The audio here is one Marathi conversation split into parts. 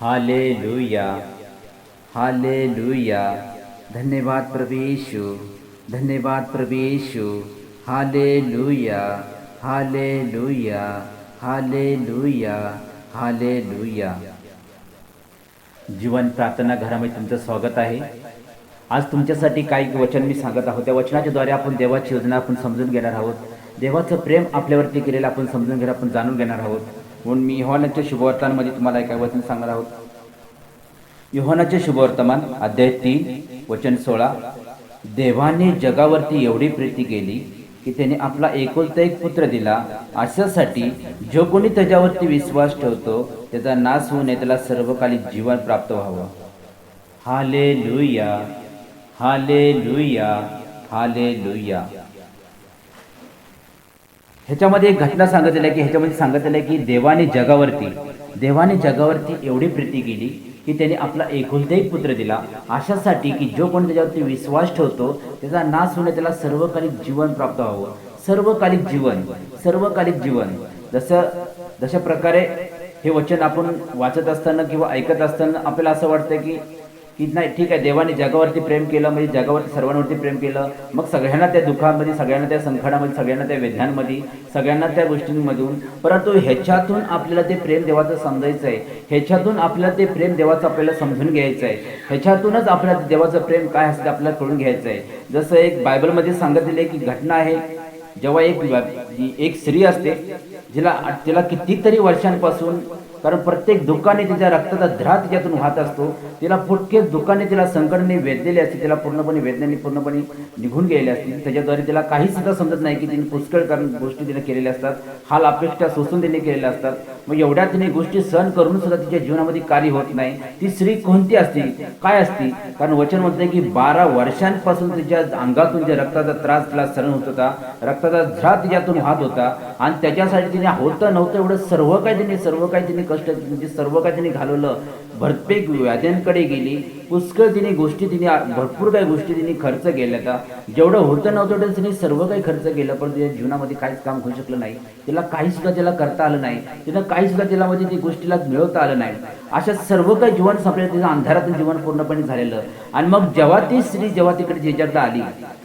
Hallelujah, hallelujah. धन्यवाद प्रभु यीशु, धन्यवाद प्रभु Yeshu. Hallelujah, hallelujah, hallelujah, hallelujah. जीवन प्रार्थना घरामध्ये तुमचं स्वागत आहे। आज तुमच्यासाठी काही वचन मी सांगत आहोत। त्या वचनाच्या द्वारे आपण देवाची योजना आपण समजून घेणार आहोत। देवाचं प्रेम आपल्यावरती केलेलं आपण समजून घेणार, आपण जाणून घेणार आहोत। म्हणून मी योहानाच्या शुभवर्तमानामध्ये तुम्हाला एक वचन सांगणार आहोत। योहानाचे शुभवर्तमान अध्याय 3 वचन 16। देवाने जगावरती एवढी प्रीती केली की त्याने आपला एकुलता एक पुत्र दिला, अशासाठी जो कोणी त्याच्यावरती विश्वास ठेवतो त्याचा नाश होऊ नये, त्याला सर्वकालिक जीवन प्राप्त व्हावं। Hallelujah, hallelujah, hallelujah. ह्याच्यामध्ये एक घटना सांगितलेली आहे की ह्याच्यामध्ये सांगितलेलं आहे की देवाने जगावरती एवढी प्रीती केली की त्याने आपला एकुलता एक पुत्र दिला, अशासाठी की जो कोणी त्याच्यावरती विश्वास ठेवतो त्याचा नाश होणे, त्याला सर्वकालिक जीवन प्राप्त व्हावं। सर्वकालिक जीवन, सर्वकालिक जीवन। जशा प्रकारे हे वचन आपण वाचत असताना किंवा ऐकत असताना आपल्याला असं वाटतं की नाही, ठीक आहे, देवाने जगावरती प्रेम केलं म्हणजे जगावरती सर्वांवरती प्रेम केलं, मग सगळ्यांना त्या दुःखामध्ये, सगळ्यांना त्या संकटामध्ये, सगळ्यांना त्या वेदनांमध्ये, सगळ्यांना त्या गोष्टींमधून, परंतु ह्याच्यातून आपल्याला ते प्रेम देवाचं समजायचं आहे। ह्याच्यातून आपल्याला ते प्रेम देवाचं आपल्याला समजून घ्यायचं आहे। ह्याच्यातूनच आपल्याला देवाचं प्रेम काय असतं आपल्याला कळून घ्यायचं आहे। जसं एक बायबलमध्ये सांगितलेली की घटना आहे, जेव्हा एक स्त्री असते जिला कितीतरी वर्षांपासून, कारण प्रत्येक दुःखाने तिच्या रक्ताचा धरा तिच्यातून वाहत असतो, तिला फुटकेच दुःखाने, तिला संकटाने वेधलेले असते, तिला पूर्णपणे वेदनेने पूर्णपणे निघून गेलेले असते। त्याच्याद्वारे तिला काही सुद्धा समजत नाही की तिने पुष्कळ गोष्टी तिने केलेल्या असतात, हाल अपेक्षा सोसून तिने केलेल्या असतात। मग एवढ्या तिने गोष्टी सहन करून सुद्धा तिच्या जीवनामध्ये कार्य होत नाही। ती स्त्री कोणती असते, काय असती? कारण वचन म्हणते की 12 वर्षांपासून तिच्या अंगातून जे रक्ताचा त्रास तिला सहन होत होता, रक्ताचा झरा तिच्यातून वाहत होता, आणि त्याच्यासाठी तिने होतं नव्हतं एवढं सर्व काही तिने कष्ट, म्हणजे सर्व काही तिने घालवलं, भरपेक व्याध्यांकडे गेली, पुष्कळ तिने गोष्टी, भरपूर काही गोष्टी तिने खर्च केल्या। जेवढं होतं नव्हतं तेवढं तिने सर्व काही खर्च केलं, पण तिच्या जीवनामध्ये काहीच काम होऊ शकलं नाही। तिला काही सुद्धा तिला करता आलं नाही, तिला काही सुद्धा तिला म्हणजे ती गोष्टीला मिळवता आलं नाही। अशा सर्व काही जीवन संपलं, तिचं अंधारातून जीवन पूर्णपणे झालेलं। आणि मग जेव्हा ती स्त्री तिकडे जेजरला आली,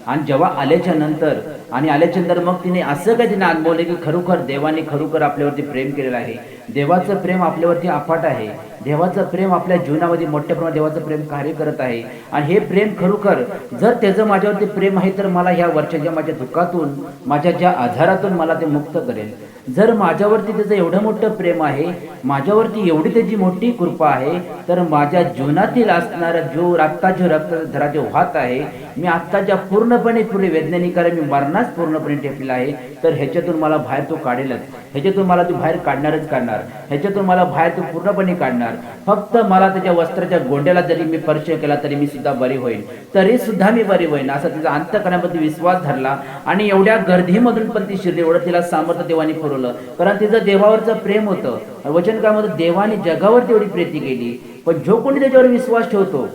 आणि जेव्हा आल्याच्या नंतर मग तिने असं काही तिने अनुभवले की खरोखर देवाने खरोखर आपल्यावरती प्रेम केलेलं आहे। देवाचं प्रेम आपल्यावरती अफाट आहे। देवाचं प्रेम आपल्या जीवनामध्ये मोठ्या प्रमाणात देवाचं प्रेम कार्य करत आहे। आणि हे प्रेम खरोखर जर त्याचं माझ्यावरती प्रेम आहे तर मला ह्या वर्षाच्या माझ्या दुःखातून, माझ्या ज्या आजारातून मला ते मुक्त करेल। जर माझ्यावरती त्याचं एवढं मोठं प्रेम आहे, माझ्यावरती एवढी त्याची मोठी कृपा आहे, तर माझ्या जीवनातील असणारा जो रक्ताचा जो वाहत आहे, मी आत्ताच्या पूर्णपणे वैज्ञानिक मी मरणास पूर्णपणे टेपलेला आहे, तर ह्याच्यातून मला बाहेर तो काढेलच। ह्याच्यातून मला तो बाहेर काढणारच काढणार, ह्याच्यातून मला बाहेर तो पूर्णपणे काढणार। फक्त मला त्याच्या वस्त्राच्या गोंड्याला जरी मी स्पर्श केला तरी मी सुद्धा बरी होईल, तरी सुद्धा मी बरी होईन, असा तिचा अंतःकरणामध्ये विश्वास धरला। आणि एवढ्या गर्दीमधून पण ती शिरली, एवढं तिला सामर्थ्य देवाने पुरवलं, कारण तिचं देवावरचं प्रेम होतं। वचन काळामध्ये देवाने जगावरती एवढी प्रीती केली, पण जो कोणी त्याच्यावर विश्वास ठेवतो,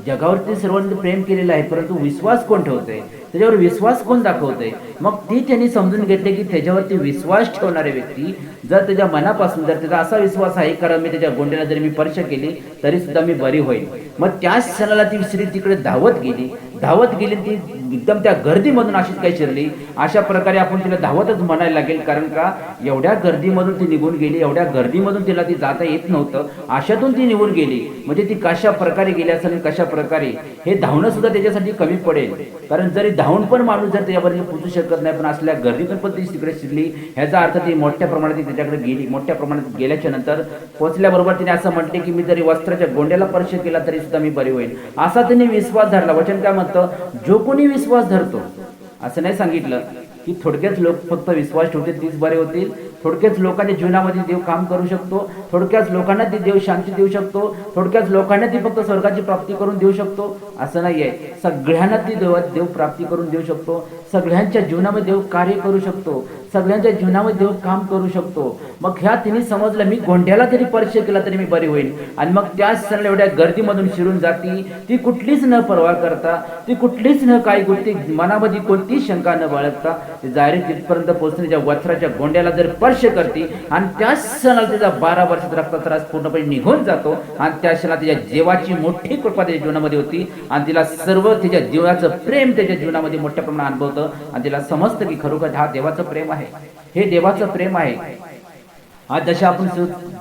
जगावरती सर्वांनी प्रेम केलेलं आहे, परंतु विश्वास कोण ठेवतंय, त्याच्यावर विश्वास कोण दाखवतंय? मग ती त्यांनी समजून घेतले की त्याच्यावरती विश्वास ठेवणारे व्यक्ती, जर त्याच्या मनापासून जर त्याचा असा विश्वास आहे, कारण मी त्याच्या गोंड्याला जरी मी स्पर्श केली तरी सुद्धा मी बरी होईल, मग त्याच क्षणाला ती स्त्री तिकडे धावत गेली। ती एकदम त्या गर्दीमधून अशीच काही शिरली। अशा प्रकारे आपण तिला धावतच म्हणायला लागेल, कारण का एवढ्या गर्दीमधून ती निघून गेली, एवढ्या गर्दीमधून तिला ती जाता येत नव्हतं, अशातून ती निघून गेली। म्हणजे ती कशा प्रकारे गेली असेल, कशा प्रकारे हे धावणं सुद्धा त्याच्यासाठी कमी पडेल, कारण जरी धावून पण माणूस जर त्याच्यापर्यंत पोहोचू शकत नाही, पण असल्या गर्दीतून पण ती तिकडे शिरली, ह्याचा अर्थ ती मोठ्या प्रमाणात त्याच्याकडे गेली। मोठ्या प्रमाणात गेल्याच्या नंतर पोहोचल्याबरोबर तिने असं म्हटले की मी जरी वस्त्राच्या गोंड्याला स्पर्श केला तरी सुद्धा मी बरी होईल, असा तिने विश्वास धरला। वचन काय म्हणतं, जो कोणी विश्वास धरतो, असं नाही सांगितलं की थोडक्याच लोक फक्त विश्वास ठेवते तीच बरे होतील, थोडक्याच लोकांच्या जीवनामध्ये देव काम करू शकतो, थोडक्याच लोकांना ती देव शांती देऊ शकतो, थोडक्याच लोकांना ती फक्त स्वर्गाची प्राप्ती करून देऊ शकतो, असं नाहीये। सगळ्यांना ती देव प्राप्ती करून देऊ शकतो, सगळ्यांच्या जीवनामध्ये देव कार्य करू शकतो, सगळ्यांच्या जीवनामध्ये देव काम करू शकतो. मग ह्या तिने समजलं, मी गोंड्याला तरी स्पर्श केला तरी मी बरी होईल. आणि मग त्याच क्षणाला एवढ्या गर्दीमधून शिरून जाती, ती कुठलीच न परवा करता, ती कुठलीच न काही गोष्टी मनामध्ये कोणतीच शंका न बाळगता ती डायरेक्ट तिथपर्यंत पोहोचून त्या वस्त्राच्या गोंड्याला जर स्पर्श करते आणि त्याच क्षणाला तिचा 12 वर्षाचा रक्ताचा त्रास पूर्णपणे निघून जातो. आणि त्या क्षणाला तिच्या देवाची मोठी कृपा त्याच्या जीवनामध्ये होती आणि तिला सर्व तिच्या जीवनाचं प्रेम त्याच्या जीवनामध्ये मोठ्या प्रमाणात अनुभवतं. आणि तिला समजतं की खरोखर हा देवाचं प्रेम आहे, हे देवाचं प्रेम आहे. आज जशा आपण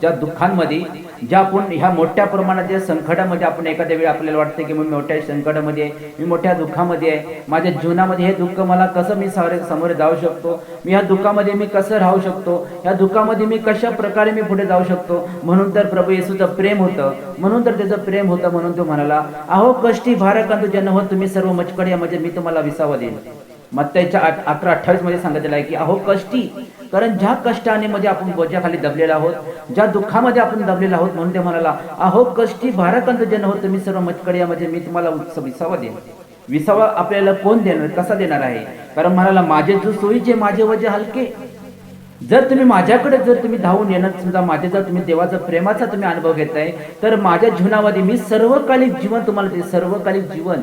ज्या दुःखांमध्ये, ज्या आपण ह्या मोठ्या प्रमाणात या संकटामध्ये, आपण एखाद्या वेळी आपल्याला वाटतं की मी मोठ्या संकटामध्ये आहे, मी मोठ्या दुःखामध्ये आहे, माझ्या जीवनामध्ये हे दुःख मला कसं मी समोर जाऊ शकतो, मी ह्या दुःखामध्ये मी कसं राहू शकतो, ह्या दुःखामध्ये मी कशा प्रकारे मी पुढे जाऊ शकतो. म्हणून तर प्रभू येशूचं प्रेम होतं, म्हणून तर त्याचं प्रेम होतं. म्हणून तो म्हणाला, अहो कष्टी भाराक्रांत जन हो तुम्ही सर्व मजकडे म्हणजे मी तुम्हाला विसावा देईन. मत्तईच्या 11:28 मध्ये सांगितलेलं आहे की अहो कष्टी, कारण ज्या कष्टाने मध्ये आपण बोजाखाली दबलेला आहोत, ज्या दुःखामध्ये आपण दबलेला आहोत, म्हणून ते म्हणाला, अहो कष्टी भाराक्रांत जन हो तुम्ही सर्व मजकडे म्हणजे मी तुम्हाला विसावा देईन. विसावा आपल्याला कोण देणार, कसा देणार आहे? कारण म्हणाला, माझे जो सोयीचे माझे वजे हलके. जर तुम्ही माझ्याकडे जर तुम्ही धावून येणार, समजा माझे जर तुम्ही देवाचा प्रेमाचा तुम्ही अनुभव घेताय, तर माझ्या जीवनामध्ये मी सर्वकालिक जीवन तुम्हाला ते सर्वकालिक जीवन,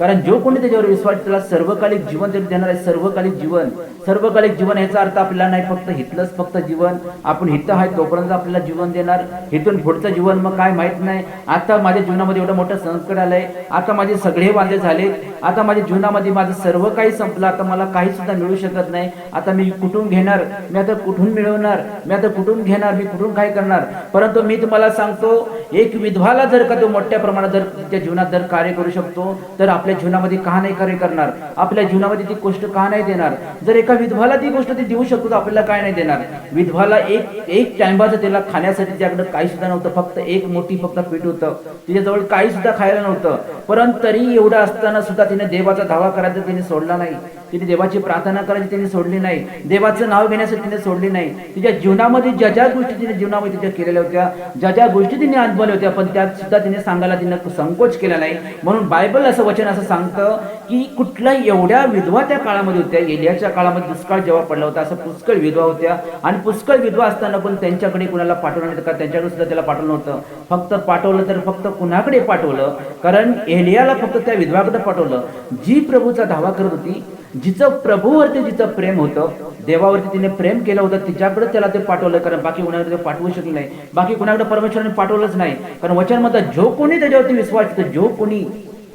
कारण जो कोणी त्याच्यावर विश्वास त्याला सर्वकालिक जीवन देणार आहे. सर्वकालिक जीवन, सर्वकालिक जीवन याचा अर्थ आपल्याला नाही फक्त हितलंच फक्त जीवन, आपण हित आहे तोपर्यंत आपल्याला जीवन देणार, हिथून पुढचं जीवन मग काय माहित नाही. आता माझ्या जीवनामध्ये एवढं मोठं संकट आलंय, आता माझे सगळे वांदे झाले, आता माझ्या जीवनामध्ये माझं सर्व काही संपलं, आता मला काही सुद्धा मिळू शकत नाही, आता मी कुठून घेणार, मी आता कुठून मिळवणार, मी आता कुठून घेणार, मी कुठून काय करणार. परंतु मी तुम्हाला सांगतो, एक विधवाला जर का तो मोठ्या प्रमाणात जर त्याच्या जीवनात जर कार्य करू शकतो, तर आपल्या जीवनामध्ये का नाही कार्य करणार, आपल्या जीवनामध्ये ती गोष्ट का नाही देणार. जर एका विधवाला ती गोष्ट ती देऊ शकतो, तर आपल्याला काय नाही देणार. विधवाला एक टाइमबाचं त्याला खाण्यासाठी त्याच्याकडे काही सुद्धा नव्हतं, फक्त एक मोठी फक्त पीठ होतं, तिच्याजवळ काही सुद्धा खायला नव्हतं. परंतु तरी एवढं असताना सुद्धा तिने देवाचा धावा करायचा तिने सोडला नाही, तिने देवाची प्रार्थना करायची तिने सोडली नाही, देवाचं नाव घेण्यासाठी तिने सोडली नाही. तिच्या जीवनामध्ये ज्या ज्या गोष्टी तिने जीवनामध्ये तिच्या केलेल्या होत्या, ज्या ज्या गोष्टी तिने अनुभवल्या होत्या, पण त्यात सुद्धा तिने सांगायला तिने संकोच केला नाही. म्हणून बायबल असं वचन असं सांगतं की कुठल्या एवढ्या विधवा त्या काळामध्ये होत्या. एलियाच्या काळामध्ये दुष्काळ जेव्हा पडला होता, असं पुष्कळ विधवा होत्या. आणि पुष्कळ विधवा असताना पण त्यांच्याकडे कुणाला पाठवलं नाही, का त्यांच्याकडे सुद्धा त्याला पाठवलं नव्हतं. फक्त पाठवलं तर फक्त कुणाकडे पाठवलं, कारण एलियाला फक्त त्या विधवाकडे पाठवलं, जी प्रभूचा धावा करत होती, जिचं प्रभूवरती जिचं प्रेम होतं, देवावरती तिने प्रेम केलं होतं, तिच्याकडे त्याला ते पाठवलं. कारण बाकी कुणाकडे पाठवू शकले नाही, बाकी कुणाकडे परमेश्वराने पाठवलंच नाही. कारण वचन म्हणतात, जो कोणी त्याच्यावरती विश्वास ठेवतो, जो कोणी,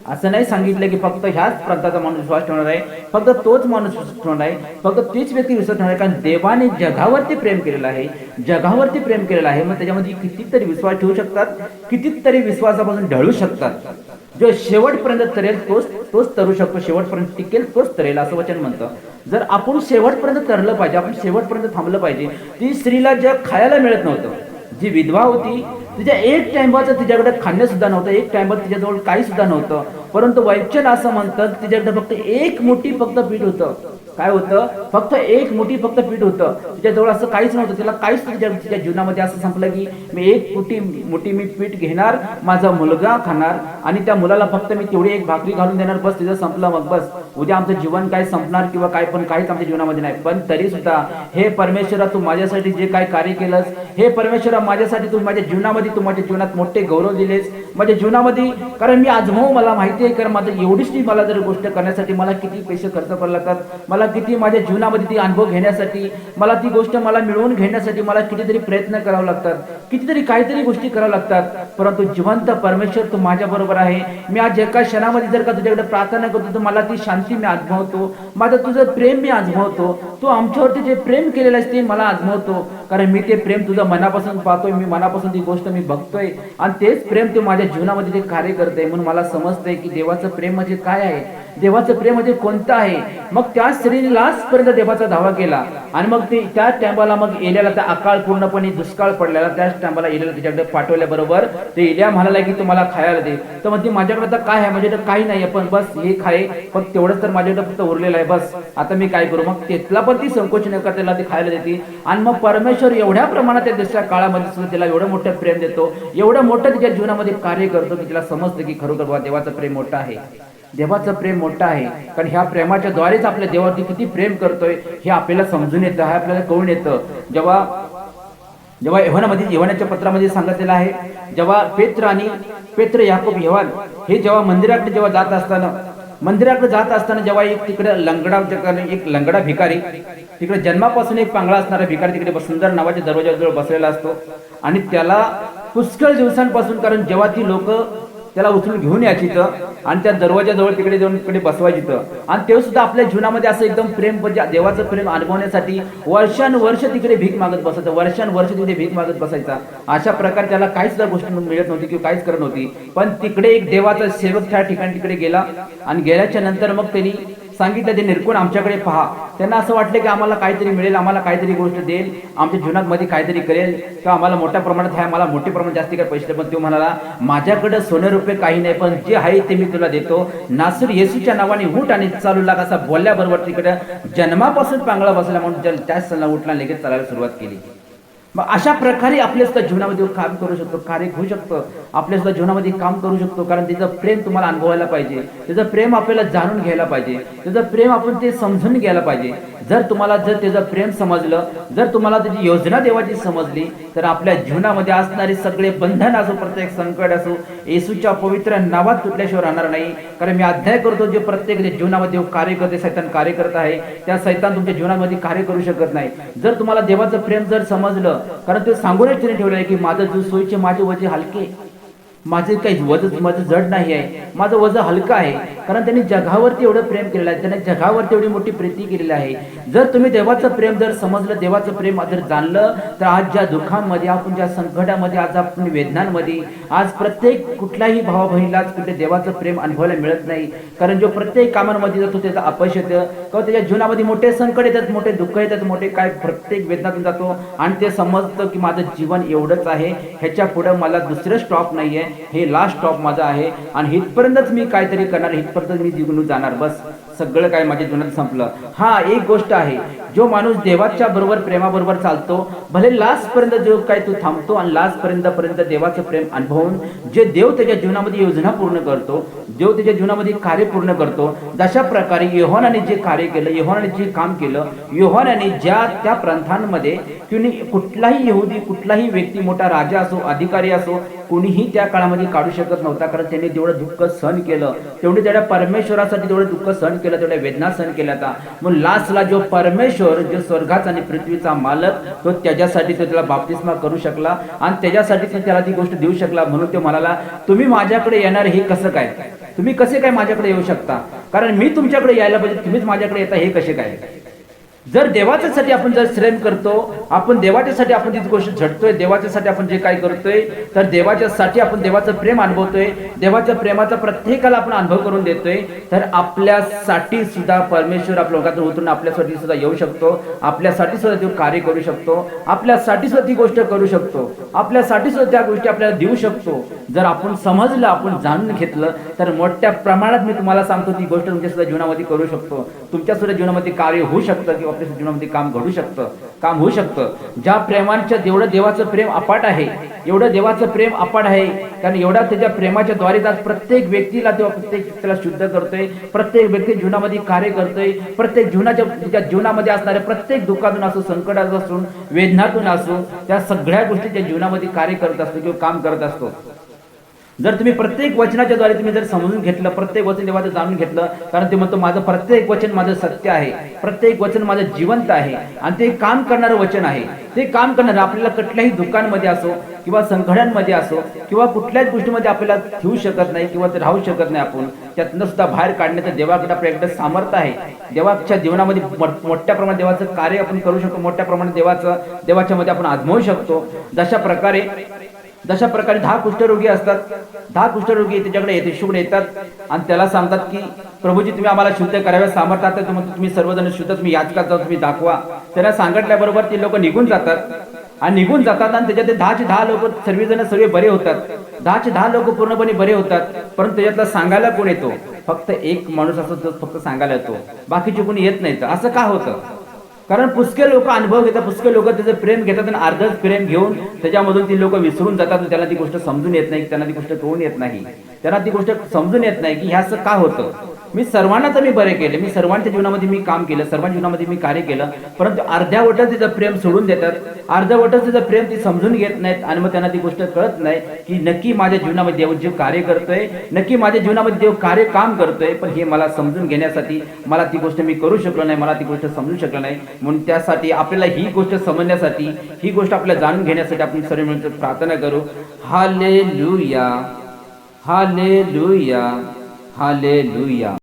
असं नाही सांगितलं की फक्त ह्याच प्रांताचा माणूस विश्वास ठेवणार आहे, फक्त तोच माणूस ठेवणार आहे, फक्त तीच व्यक्ती विश्वास ठेवणार आहे. कारण देवाने जगावरती प्रेम केलेलं आहे, जगावरती प्रेम केलेलं आहे. मग त्याच्यामध्ये कितीतरी विश्वास ठेवू शकतात, कितीतरी विश्वासापासून ढळू शकतात. जो शेवटपर्यंत तरेल तोच तरू शकतो, शेवटपर्यंत टिकेल तोच तरेल, असं वचन म्हणतं. जर आपण शेवटपर्यंत तरलं पाहिजे, आपण शेवटपर्यंत थांबलं पाहिजे. ती स्त्रीला जे खायला मिळत नव्हतं, जी विधवा होती, तिच्या एक टाइमबाचं तिच्याकडे खाणं सुद्धा नव्हतं, एक टाइमबाच तिच्याजवळ काही सुद्धा नव्हतं. परंतु वचन असं म्हणतात, तिच्याकडे फक्त एक मोठी फक्त पीठ होतं. काय होतं? फक्त एक मोठी फक्त पीठ होतं. तिच्याजवळ असं काहीच नव्हतं, तिला काहीच तिच्या जीवनामध्ये असं संपलं की मी एक मोठी मी पीठ घेणार, माझा मुलगा खाणार आणि त्या मुलाला फक्त मी तेवढी एक भाकरी घालून देणार, बस तिचं संपलं. मग बस उद्या आमचं जीवन काय संपणार किंवा काय, पण काहीच आमच्या जीवनामध्ये नाही. पण तरी सुद्धा हे परमेश्वरा, तू माझ्यासाठी जे काय कार्य केलंस, हे परमेश्वरा माझ्यासाठी तू माझ्या जीवनामध्ये, तू माझ्या जीवनात मोठे गौरव दिलेस माझ्या जीवनामध्ये. कारण मी आजमावू, मला माहिती आहे, कारण माझं एवढीच मला जर गोष्ट करण्यासाठी मला किती पैसे खर्च करावे लागतात, मला किती माझ्या जीवनामध्ये ती अनुभव घेण्यासाठी, मला ती गोष्ट मला मिळवून घेण्यासाठी मला कितीतरी प्रयत्न करावे लागतात, कितीतरी काहीतरी गोष्टी कराव्या लागतात. परंतु जिवंत परमेश्वर तू माझ्या बरोबर आहे. मी आज एका क्षणामध्ये जर का तुझ्याकडे प्रार्थना करतो, तर मला ती शांती मी अनुभवतो, माझं तुझं प्रेम मी अनुभवतो, तू आमच्यावरती जे प्रेम केलेलं आहे ते मला अनुभवतो. कारण मी ते प्रेम तुझं मनापासून पाहतोय, मी मनापासून ती गोष्ट मी बघतोय आणि तेच प्रेम तू माझ्या जीवनामध्ये ते कार्य करते. म्हणून मला समजतंय की देवाचं प्रेम म्हणजे काय आहे, देवाचं प्रेम म्हणजे कोणतं आहे. मग त्या स्त्रीने लास्टपर्यंत देवाचा धावा केला आणि मग ते त्या टाइमला मग एलियाला त्या अकाळ पूर्णपणे दुष्काळ पडलेला, त्याच टाइमला एलियाला तिच्याकडे पाठवल्याबरोबर ते एलिया म्हणाला की तुम्हाला खायला दे. तर म्हणते माझ्याकडे तर काय आहे, माझ्याकडे काही नाही, पण बस हे खाय, फक्त तेवढंच तर माझ्याकडे फक्त उरलेलं आहे, बस आता मी काय करू. मग तिथला पण ती संकोच न करता त्याला ती खायला देते. आणि मग परमेश्वर एवढ्या प्रमाणात त्या दुसऱ्या काळामध्ये सुद्धा तिला एवढं मोठं प्रेम देतो, एवढं मोठं तिच्या जीवनामध्ये कार्य करतो की तिला समजतं की खरोखर देवाचं प्रेम मोठं आहे. देवाचं प्रेम मोठं आहे, कारण ह्या प्रेमाच्या द्वारेच आपल्या देवावरती किती प्रेम करतोय हे आपल्याला समजून येतं, हे आपल्याला कळून येतं. जेव्हा जेव्हा यहोवाच्या पत्रामध्ये सांगितलेलं आहे, जेव्हा पेत्र याकोब यहोवान हे जेव्हा मंदिराकडे जात असताना जेव्हा एक लंगडा भिकारी, तिकडे जन्मापासून एक पांगळा असणारा भिकारी तिकडे सुंदर नावाच्या दरवाजाजवळ बसलेला असतो आणि त्याला पुष्कळ दिवसांपासून, कारण जेव्हा ती लोक त्याला उचलून घेऊन यायची आणि त्या दरवाजाजवळ तिकडे जाऊन तिकडे बसवायची आणि ते सुद्धा आपल्या जीवनामध्ये असं एकदम प्रेम, म्हणजे देवाचं प्रेम अनुभवण्यासाठी वर्षानुवर्ष तिकडे भीक मागत बसायचं, वर्षानुवर्ष तिकडे भीक मागत बसायचा. अशा प्रकारे त्याला काहीच सुद्धा गोष्ट मिळत नव्हती किंवा काहीच करत नव्हती. पण तिकडे एक देवाचा सेवक त्या ठिकाणी तिकडे गेला आणि गेल्याच्या नंतर मग त्यांनी सांगितलं, ते निरखून आमच्याकडे पहा. त्यांना असं वाटलं की आम्हाला काहीतरी मिळेल, आम्हाला काहीतरी गोष्ट देईल, आमच्या जीवनामध्ये काहीतरी करेल किंवा आम्हाला मोठ्या प्रमाणात आहे, मला मोठ्या प्रमाणात जास्ती काय पैसे. पण तो म्हणाला, माझ्याकडे सोने रुपये काही नाही, पण जे आहे ते मी तुला देतो. नासर येशूच्या नावाने उठ आणि चालू लाग, असा बोलल्याबरोबर तिकडे जन्मापासून पांगळा बसला म्हणून त्याच सणाला उठला, लगेच चालायला सुरुवात केली. मग अशा प्रकारे आपल्या सुद्धा जीवनामध्ये काम करू शकतो, कार्य होऊ शकतं, आपल्या सुद्धा जीवनामध्ये काम करू शकतो. कारण त्याचं प्रेम तुम्हाला अनुभवायला पाहिजे, त्याचं प्रेम आपल्याला जाणून घ्यायला पाहिजे, त्याचं प्रेम आपण ते समजून घ्यायला पाहिजे. जर त्याचं प्रेम समजलं, जर तुम्हाला त्याची योजना देवाची समजली, तर आपल्या जीवनामध्ये असणारे सगळे बंधन असो, प्रत्येक संकट असो, येशूच्या पवित्र नावात तुटल्याशिवाय राहणार नाही. कारण मी अध्याय करतो, जे प्रत्येक जीवनामध्ये कार्य करते, सैतान कार्य करत आहे, त्या सैतान तुमच्या जीवनामध्ये कार्य करू शकत नाही. जर तुम्हाला देवाचं प्रेम जर समजलं, कारण ते सांगूनच तिने ठेवलं आहे की माझं जीव सोयीचे, माझे वजे हलके, माझे काही माझं जड नाही आहे, माझं वजन हलकं आहे. कारण त्यांनी जगावरती एवढं प्रेम केलेलं आहे, त्याने जगावरती एवढी मोठी प्रीती केलेली आहे. जर तुम्ही देवाचं प्रेम जर समजलं, देवाचं प्रेम जर जाणलं, तर आज ज्या दुःखांमध्ये, आपण ज्या संकटामध्ये, आज आपण वेदनांमध्ये, आज प्रत्येक कुठल्याही भावा बहिणीलाच कुठे देवाचं प्रेम अनुभवायला मिळत नाही. कारण जो प्रत्येक कामांमध्ये जातो त्याचं अपयश येतं, किंवा त्याच्या जीवनामध्ये मोठे संकट येतात, मोठे दुःख येतात, मोठे काय प्रत्येक वेदनातून जातो आणि ते समजतं की माझं जीवन एवढंच आहे, ह्याच्या पुढे मला दुसरं स्टॉप नाहीये, हे लास्ट स्टॉप माझा आहे आणि इथपर्यंतच मी काहीतरी करणार, इथपर्यंत मी जीवन जाणार, बस सगळं काय माझ्या जीवनात संपलं. हा एक गोष्ट आहे, जो माणूस देवाच्या बरोबर प्रेमाबरोबर चालतो, भले लास्ट पर्यंत जो काय तो थांबतो आणि लास्ट पर्यंत देवाचं प्रेम अनुभवून जे देव त्याच्या जीवनामध्ये योजना पूर्ण करतो, देव त्याच्या जीवनामध्ये कार्य पूर्ण करतो. जशा प्रकारे योहानाने जे कार्य केलं, योहानाने जे काम केलं, योहानाने ज्या त्या प्रंथांमध्ये कुठलाही यहुदी, कुठलाही व्यक्ती, मोठा राजा असो, अधिकारी असो, कोणीही त्या काळामध्ये काढू शकत नव्हता. कारण त्यांनी तेवढं दुःख सहन केलं, तेवढे त्या परमेश्वरासाठी तेवढं दुःख सहन केलं, तेवढ्या वेदना सहन केल्या. मग लास्टला जो परमेश्वर, जो स्वर्गाचा आणि पृथ्वीचा मालक, तो त्याच्यासाठी तो त्याला बाप्तिस्मा करू शकला आणि त्याच्यासाठी त्याला ती गोष्ट देऊ शकला. म्हणून तो म्हणाला, तुम्ही माझ्याकडे येणार हे कसं काय, तुम्ही कसे काय माझ्याकडे येऊ शकता, कारण मी तुमच्याकडे यायला पाहिजे, तुम्हीच माझ्याकडे येता हे कसे काय. जर देवाच्यासाठी आपण जर श्रम करतो, आपण देवाच्यासाठी आपण ती गोष्ट झटतोय, देवाच्यासाठी आपण जे काय करतोय, तर देवाच्यासाठी आपण देवाचं प्रेम अनुभवतोय, देवाच्या प्रेमाचा प्रत्येकाला आपण अनुभव करून देतोय, तर आपल्यासाठी सुद्धा परमेश्वर आपल्या लोकांतून उतरून आपल्यासाठी सुद्धा येऊ शकतो, आपल्यासाठी सुद्धा देव कार्य करू शकतो, आपल्यासाठी सुद्धा ती गोष्ट करू शकतो, आपल्यासाठी सुद्धा त्या गोष्टी आपल्याला देऊ शकतो. जर आपण समजलं, आपण जाणून घेतलं, तर मोठ्या प्रमाणात मी तुम्हाला सांगतो ती गोष्ट तुमच्या सुद्धा जीवनामध्ये करू शकतो, तुमच्या सुद्धा जीवनामध्ये कार्य होऊ शकतं किंवा आपल्या जीवनामध्ये काम घडू शकतं, काम होऊ शकतं. ज्या प्रेमाच्या जेवढं देवाचं प्रेम अपाट आहे, एवढं देवाचं प्रेम अपाट आहे, कारण एवढा त्याच्या प्रेमाच्या द्वारे आज प्रत्येक व्यक्तीला तेव्हा प्रत्येक व्यक्तीला शुद्ध करतोय, प्रत्येक व्यक्ती जीवनामध्ये कार्य करतोय, प्रत्येक त्याच्या जीवनामध्ये असणाऱ्या प्रत्येक दुःखातून असो, संकटातून असो, वेदनातून असो, त्या सगळ्या गोष्टीच्या जीवनामध्ये कार्य करत असतो किंवा काम करत असतो. जर तुम्ही प्रत्येक वचनाच्या द्वारे तुम्ही जर समजून घेतलं, प्रत्येक वचन देवाचं जाणून घेतलं, कारण ते म्हणतो माझं प्रत्येक वचन माझं सत्य आहे, प्रत्येक वचन माझं जिवंत आहे आणि ते काम करणारं वचन आहे. ते काम करणारं आपल्याला कुठल्याही दुःखांमध्ये असो किंवा संकटांमध्ये असो किंवा कुठल्याच गोष्टीमध्ये आपल्याला ठेवू शकत नाही किंवा ते राहू शकत नाही. आपण त्यातनं सुद्धा बाहेर काढण्याचं देवाकडे आपल्याकडे सामर्थ्य आहे. देवाच्या जीवनामध्ये मोठ्या प्रमाणात देवाचं कार्य आपण करू शकतो, मोठ्या प्रमाणात देवाच्या मध्ये आपण आजमावू शकतो. जशा प्रकारे 10 कुष्ठरोगी असतात, 10 कुष्ठरोगी त्याच्याकडे येशूकडे येतात आणि त्याला सांगतात की प्रभूजी तुम्ही आम्हाला शुद्ध कराव्यास सामर्थ्य आहे, तुम्ही सर्वजण शुद्ध, तुम्ही याचकात जाऊ, तुम्ही दाखवा. त्याला सांगितल्याबरोबर ते लोक निघून जातात आणि त्याच्यात ते 10 लोक सर्व बरे होतात. 10 लोक पूर्णपणे बरे होतात, परंतु त्याच्यातला सांगायला कोण येतो? फक्त एक माणूस असतो, तो फक्त सांगायला येतो, बाकीचे कोणी येत नाहीत. असं का होतं? कारण पुष्कळ लोक अनुभव घेतात, पुष्कळ लोक त्याचं प्रेम घेतात आणि अर्धच प्रेम घेऊन त्याच्यामधून ती लोक विसरून जातात आणि त्यांना ती गोष्ट समजून येत नाही, त्यांना ती गोष्ट कळून येत नाही, त्यांना ती गोष्ट समजून येत नाही की ह्या असं का होतं. मी सर्वांना तर मी बरे केले, मी सर्वांच्या जीवनामध्ये मी काम केलं, सर्वांच्या जीवनामध्ये मी कार्य केलं, परंतु अर्ध्यावटच तिचं प्रेम सोडून देतात, अर्ध्यावटच तिचं प्रेम ती समजून घेत नाहीत आणि मग त्यांना ती गोष्ट कळत नाही की नक्की माझ्या जीवनामध्ये देव जे कार्य करतोय, नक्की माझ्या जीवनामध्ये देव कार्य काम करतोय, पण हे मला समजून घेण्यासाठी मला ती गोष्ट मी करू शकलो नाही, मला ती गोष्ट समजू शकलो नाही. म्हणून त्यासाठी आपल्याला ही गोष्ट समजण्यासाठी, ही गोष्ट आपल्याला जाणून घेण्यासाठी आपण सर्व मिळून प्रार्थना करू. Hallelujah, hallelujah, hallelujah.